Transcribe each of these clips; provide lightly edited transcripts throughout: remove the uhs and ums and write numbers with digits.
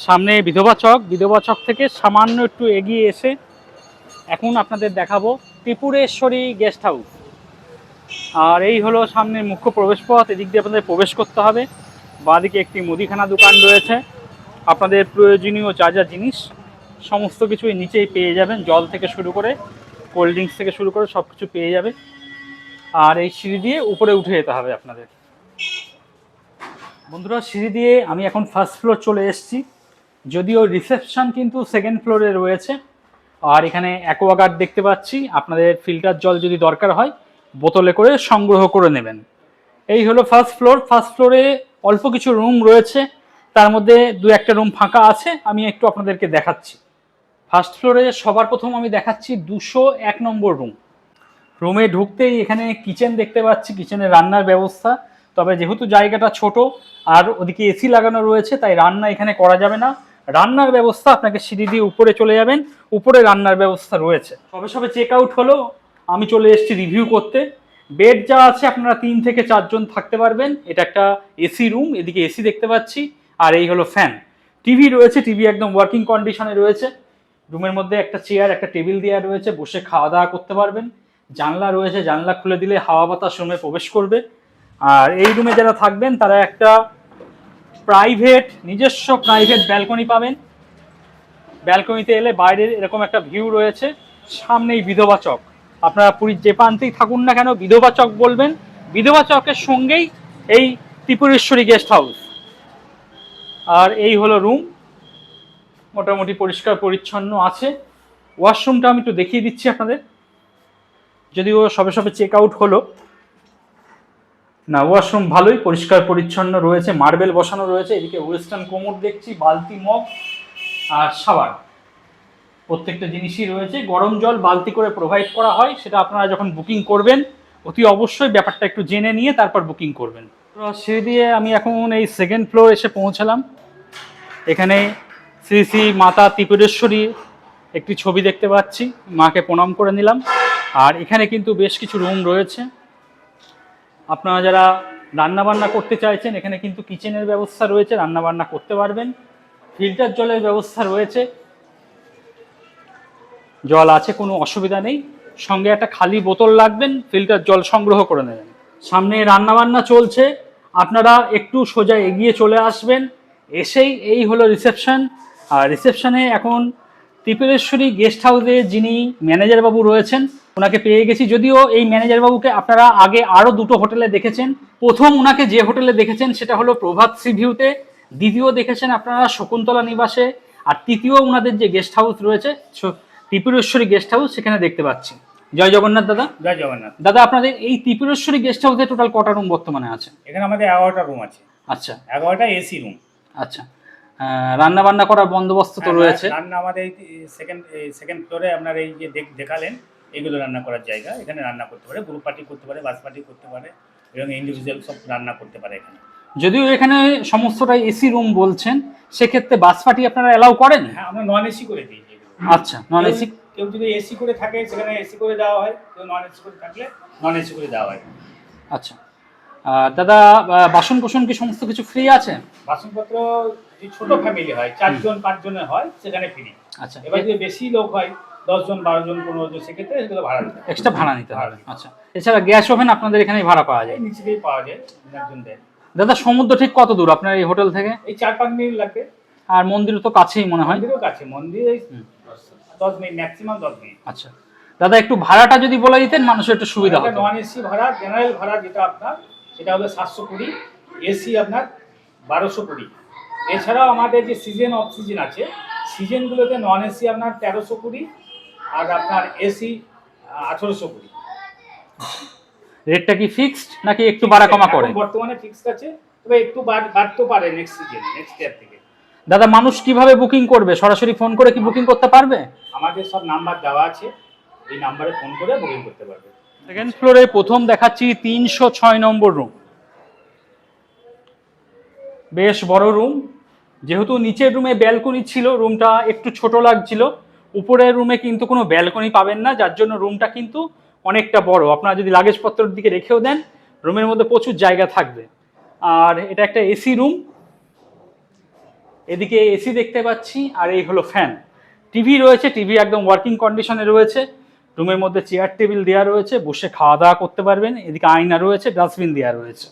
সামনে বিধবা চক থেকে সামান্য একটু এগিয়ে এসে এখন আপনাদের দেখাবো ত্রিপুরেশ্বরী গেস্ট হাউস। আর এই হলো সামনে মুখ্য প্রবেশপথ, এদিক দিয়ে আপনাদের প্রবেশ করতে হবে। বাঁদিকে একটি মুদিখানা দোকান রয়েছে, আপনাদের প্রয়োজনীয় যা যা জিনিস সমস্ত কিছুই নিচেই পেয়ে যাবেন, জল থেকে শুরু করে কোল্ড ড্রিঙ্কস থেকে শুরু করে সব কিছু পেয়ে যাবে। আর এই সিঁড়ি দিয়ে উপরে উঠে যেতে হবে আপনাদের। বন্ধুরা, সিঁড়ি দিয়ে আমি এখন ফার্স্ট ফ্লোর চলে এসেছি, যদিও রিসেপশন কিন্তু সেকেন্ড ফ্লোরে রয়েছে। আর এখানে অ্যাকোয়াগার্ড দেখতে পাচ্ছি, আপনাদের ফিল্টার জল যদি দরকার হয় বোতলে করে সংগ্রহ করে নেবেন। এই হলো ফার্স্ট ফ্লোর। ফার্স্ট ফ্লোরে অল্প কিছু রুম রয়েছে, তার মধ্যে দু একটা রুম ফাঁকা আছে, আমি একটু আপনাদেরকে দেখাচ্ছি। ফার্স্ট ফ্লোরে সবার প্রথম আমি দেখাচ্ছি 201 নম্বর রুম। রুমে ঢুকতেই এখানে কিচেন দেখতে পাচ্ছি, কিচেনে রান্নার ব্যবস্থা। তবে যেহেতু জায়গাটা ছোট আর ওদিকে এসি লাগানো রয়েছে, তাই রান্না এখানে করা যাবে না। রান্নার ব্যবস্থা আপনাকে সিঁড়ি দিয়ে উপরে চলে যাবেন, উপরে রান্নার ব্যবস্থা রয়েছে। সবে চেক আউট হলো, আমি চলে এসেছি রিভিউ করতে। বেড যা আছে আপনারা 3 থেকে 4 জন থাকতে পারবেন। এটা একটা এসি রুম, এদিকে এসি দেখতে পাচ্ছি, আর এই হলো ফ্যান। টিভি রয়েছে, টিভি একদম ওয়ার্কিং কন্ডিশনে রয়েছে। রুমের মধ্যে একটা চেয়ার, একটা টেবিল দেওয়া রয়েছে, বসে খাওয়া দাওয়া করতে পারবেন। জানলা রয়েছে, জানলা খুলে দিলে হাওয়া বাতাস রুমে প্রবেশ করবে। আর এই রুমে যারা থাকবেন তারা একটা নিজস্ব প্রাইভেট ব্যালকনি পাবেন। ব্যালকনিতে এলে বাইরের এরকম একটা ভিউ রয়েছে, সামনেই বিধবা চক। আপনারা পুরীর যে প্রান্তেই থাকুন না কেন বিধবা চক বলবেন, বিধবা চকের সঙ্গেই এই ত্রিপুরেশ্বরী গেস্ট হাউস। আর এই হলো রুম, মোটামুটি পরিষ্কার পরিচ্ছন্ন আছে। ওয়াশরুমটা আমি একটু দেখিয়ে দিচ্ছি আপনাদের, যদিও সবে চেক আউট হলো না। ওয়াশরুম ভালোই পরিষ্কার পরিচ্ছন্ন রয়েছে, মার্বেল বসানো রয়েছে। এদিকে ওয়েস্টার্ন কোমোড দেখছি, বালতি, মগ আর শাওয়ার, প্রত্যেকটা জিনিসই রয়েছে। গরম জল বালতি করে প্রোভাইড করা হয়, সেটা আপনারা যখন বুকিং করবেন অতি অবশ্যই ব্যাপারটা একটু জেনে নিয়ে তারপর বুকিং করবেন। তো সেই দিয়ে আমি এখন এই সেকেন্ড ফ্লোর এসে পৌঁছালাম। এখানে শ্রী শ্রী মাতা ত্রিপুরেশ্বরীর একটি ছবি দেখতে পাচ্ছি, মাকে প্রণাম করে নিলাম। আর এখানে কিন্তু বেশ কিছু রুম রয়েছে। আপনারা যারা রান্নাবান্না করতে চাইছেন, এখানে কিন্তু কিচেনের ব্যবস্থা রয়েছে, রান্নাবান্না করতে পারবেন। ফিল্টার জলের ব্যবস্থা রয়েছে, জল আছে, কোনো অসুবিধা নেই। সঙ্গে একটা খালি বোতল রাখবেন, ফিল্টার জল সংগ্রহ করে নেবেন। সামনে রান্নাবান্না চলছে, আপনারা একটু সোজা এগিয়ে চলে আসবেন। এসেই এই হলো রিসেপশন। আর রিসেপশনে এখন ত্রিপুরেশ্বরী গেস্ট হাউসে যিনি ম্যানেজার বাবু রয়েছেন ওনাকে পেয়ে গেছি। যদিও এই ম্যানেজার বাবুকে আপনারা আগে আরও দুটো হোটেলে দেখেছেন। প্রথম ওনাকে যে হোটেলে দেখেছেন সেটা হলো প্রভাত সি ভিউতে, দ্বিতীয় দেখেছেন আপনারা শকুন্তলা নিবাসে, আর তৃতীয় ওনাদের যে গেস্ট হাউস রয়েছে ত্রিপুরেশ্বরী গেস্ট হাউস, সেখানে দেখতে পাচ্ছি। জয় জগন্নাথ দাদা। জয় জগন্নাথ দাদা, আপনাদের এই ত্রিপুরেশ্বরী গেস্ট হাউসে টোটাল কটা রুম বর্তমানে আছে? এখানে আমাদের 11টা রুম আছে। আচ্ছা, 11টা এসি রুম। আচ্ছা, রান্না বান্না করার বন্দোবস্ত তো রয়েছে? রান্না আমাদের সেকেন্ড ফ্লোরে আপনার এই যে দেখালেন এগুলো রান্না করার জায়গা। এখানে রান্না করতে পারে, গ্রুপ পার্টি করতে পারে, বাস পার্টি করতে পারে এবং ইন্ডিভিজুয়াল সব রান্না করতে পারে এখানে। যদিও এখানে সমস্তটাই এসি রুম বলছেন, সেক্ষেত্রে বাস পার্টি আপনারা অ্যালাউ করেন? হ্যাঁ, আমরা নন এসি করে দিই। আচ্ছা, নন এসি। কেউ যদি এসি করে থাকে সেখানে এসি করে দেওয়া হয়, কেউ নন এসি করে থাকলে নন এসি করে দেওয়া হয়। আচ্ছা দাদা, বাসন কোসন কি সমস্ত কিছু ফ্রি আছে? বাসনপত্র যদি ছোট ফ্যামিলি হয়, 4 জন 5 জনের হয়, সেখানে ফ্রি। আচ্ছা, এবার যদি বেশি লোক হয়, 10 জন 12 জন 15 জন, সেক্ষেত্রে সেগুলো ভাড়া দিতে হবে, এক্সট্রা ভাড়া নিতে হবে। আচ্ছা, এছাড়া গ্যাস ওভেন আপনাদের এখানে ভাড়া পাওয়া যায়? নিচেই পাওয়া যায়, একজন দেয়। দাদা, সমুদ্র ঠিক কত দূর আপনার এই হোটেল থেকে? এই 4-5 মিনিট লাগবে। আর মন্দির তো কাছেই মনে হয়? মন্দিরও কাছে, মন্দির 10 মিনিট, ম্যাক্সিমাম 10 মিনিট। আচ্ছা দাদা, একটু ভাড়াটা যদি বলে দিতেন মানুষের একটু সুবিধা হতো। নন এসি ভাড়া, জেনারেল ভাড়া যেটা আপনার, সেটা হলো 720, এসি আপনার 1220। এছাড়াও আমাদের যে সিজন অফ সিজন আছে, সিজনগুলোতে নন এসি আপনার 1320 আর আপনার এসি 1820। রেটটা কি ফিক্সড নাকি একটু বাড়া কমা করে? বর্তমানে ফিক্সড আছে, তবে একটু বাড়তে পারে নেক্সট সিজন, নেক্সট ইয়ার থেকে। দাদা, মানুষ কিভাবে বুকিং করবে? সরাসরি ফোন করে কি বুকিং করতে পারবে? আমাদের সব নাম্বার দেওয়া আছে, এই নাম্বারে ফোন করে বুকিং করতে পারবে। সেকেন্ড ফ্লোরে প্রথম দেখাচ্ছি 306 নম্বর রুম। বেশ বড় রুম। যেহেতু নিচের রুমে ব্যালকনি ছিল, রুমটা একটু ছোট লাগছিল। উপরের রুমে কিন্তু কোনো ব্যালকনি পাবেন না, যার জন্য রুমটা কিন্তু অনেকটা বড়। আপনারা যদি লাগেজপত্রের দিকে রেখেও দেন, রুমের মধ্যে প্রচুর জায়গা থাকবে। আর এটা একটা এসি রুম। এদিকে এসি দেখতে পাচ্ছি, আর এই হলো ফ্যান। টিভি রয়েছে, টিভি একদম ওয়ার্কিং কন্ডিশনে রয়েছে। রুমের মধ্যে চেয়ার টেবিল দেওয়া রয়েছে, বসে খাওয়া দাওয়া করতে পারবেন। এদিকে আয়না রয়েছে, ডাস্টবিন দেওয়া রয়েছে।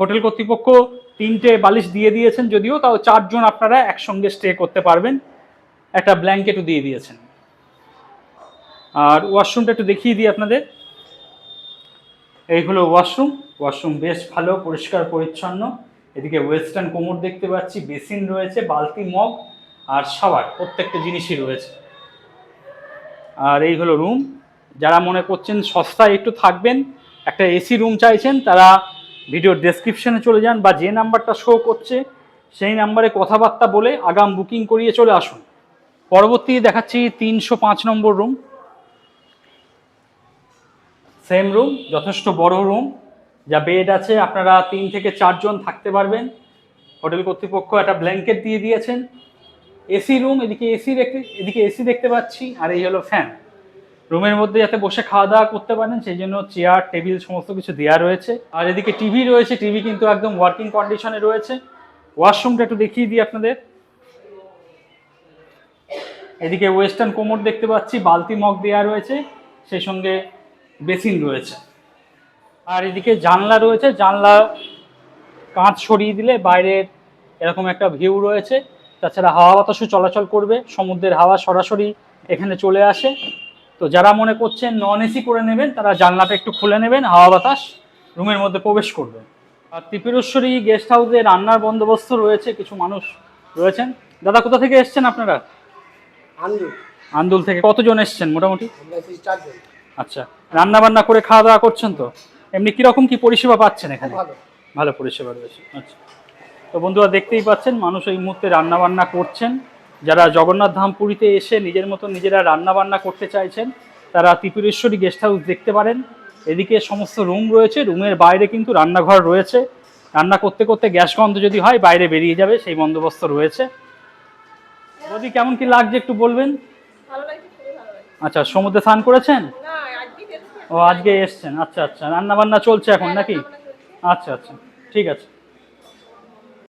হোটেল কর্তৃপক্ষ 3টে বালিশ দিয়ে দিয়েছেন, যদিও তাও 4 জন আপনারা একসঙ্গে স্টে করতে পারবেন। একটা ব্ল্যাঙ্কেটও দিয়ে দিয়েছেন। আর ওয়াশরুমটা একটু দেখিয়ে দিই আপনাদের। এই হলো ওয়াশরুম বেশ ভালো, পরিষ্কার পরিচ্ছন্ন। এদিকে ওয়েস্টার্ন কোমর দেখতে পাচ্ছি, বেসিন রয়েছে, বালতি, মগ আর শাওয়ার, প্রত্যেকটা জিনিসই রয়েছে। আর এই হলো রুম। যারা মনে করছেন সস্তায় একটু থাকবেন, একটা এসি রুম চাইছেন, তারা ভিডিওর ডেসক্রিপশনে চলে যান, বা যে নাম্বারটা শো করছে সেই নাম্বারে কথাবার্তা বলে আগাম বুকিং করিয়ে চলে আসুন। পরবর্তী দেখাচ্ছি 305 নম্বর রুম। সেম রুম, যথেষ্ট বড় রুম, যা বেড আছে, আপনারা 3 থেকে 4 জন থাকতে পারবেন। হোটেল কর্তৃপক্ষ একটা ব্ল্যাঙ্কেট দিয়ে দিয়েছেন। এসি রুম, এদিকে এসি দেখতে পাচ্ছি, আর এই হলো ফ্যান। রুমের মধ্যে যাতে বসে খাওয়া দাওয়া করতে পারেন সেই জন্য চেয়ার টেবিল সমস্ত কিছু দেওয়া রয়েছে। আর এদিকে টিভি রয়েছে, টিভি কিন্তু একদম ওয়ার্কিং কন্ডিশনে রয়েছে। ওয়াশরুমটা একটু দেখিয়ে দিই আপনাদের। এদিকে ওয়েস্টার্ন কোমর দেখতে পাচ্ছি, বালতি, মগ দেওয়া রয়েছে, সেই সঙ্গে বেসিন রয়েছে। আর এদিকে জানলা রয়েছে, জানলা কাঁচ সরিয়ে দিলে বাইরের এরকম একটা ভিউ রয়েছে। তাছাড়া হাওয়া বাতাসও চলাচল করবে, সমুদ্রের হাওয়া সরাসরি এখানে চলে আসে। তো যারা মনে করছেন নন এসি করে নেবেন, তারা জানলাটা একটু খুলে নেবেন, হাওয়া বাতাস রুমের মধ্যে প্রবেশ করবে। আর ত্রিপুরেশ্বরী গেস্ট হাউসে রান্নার বন্দোবস্ত রয়েছে, কিছু মানুষ রয়েছেন। দাদা, কোথা থেকে এসছেন আপনারা? আন্দুল থেকে। কতজন এসছেন মোটামুটি? আচ্ছা, রান্না বান্না করে খাওয়া দাওয়া করছেন তো? এমনি কিরকম কি পরিষেবা পাচ্ছেন এখানে? ভালো পরিষেবা রয়েছে। আচ্ছা, তো বন্ধুরা দেখতেই পাচ্ছেন মানুষ এই মুহূর্তে রান্না বান্না করছেন। যারা জগন্নাথ ধাম পুরীতে এসে নিজের মতো নিজেরা রান্না বান্না করতে চাইছেন, তারা ত্রিপুরেশ্বরী গেস্ট হাউস দেখতে পারেন। এদিকে সমস্ত রুম রয়েছে, রুমের বাইরে কিন্তু রান্নাঘর রয়েছে। রান্না করতে করতে গ্যাস গন্ধ যদি হয় বাইরে বেরিয়ে যাবে, সেই বন্দোবস্ত রয়েছে। যদি কেমন কি লাগছে একটু বলবেন? আচ্ছা, সমুদ্রে স্নান করেছেন? ও, আজকে এসছেন। আচ্ছা, রান্না বান্না চলছে এখন নাকি? আচ্ছা, ঠিক আছে।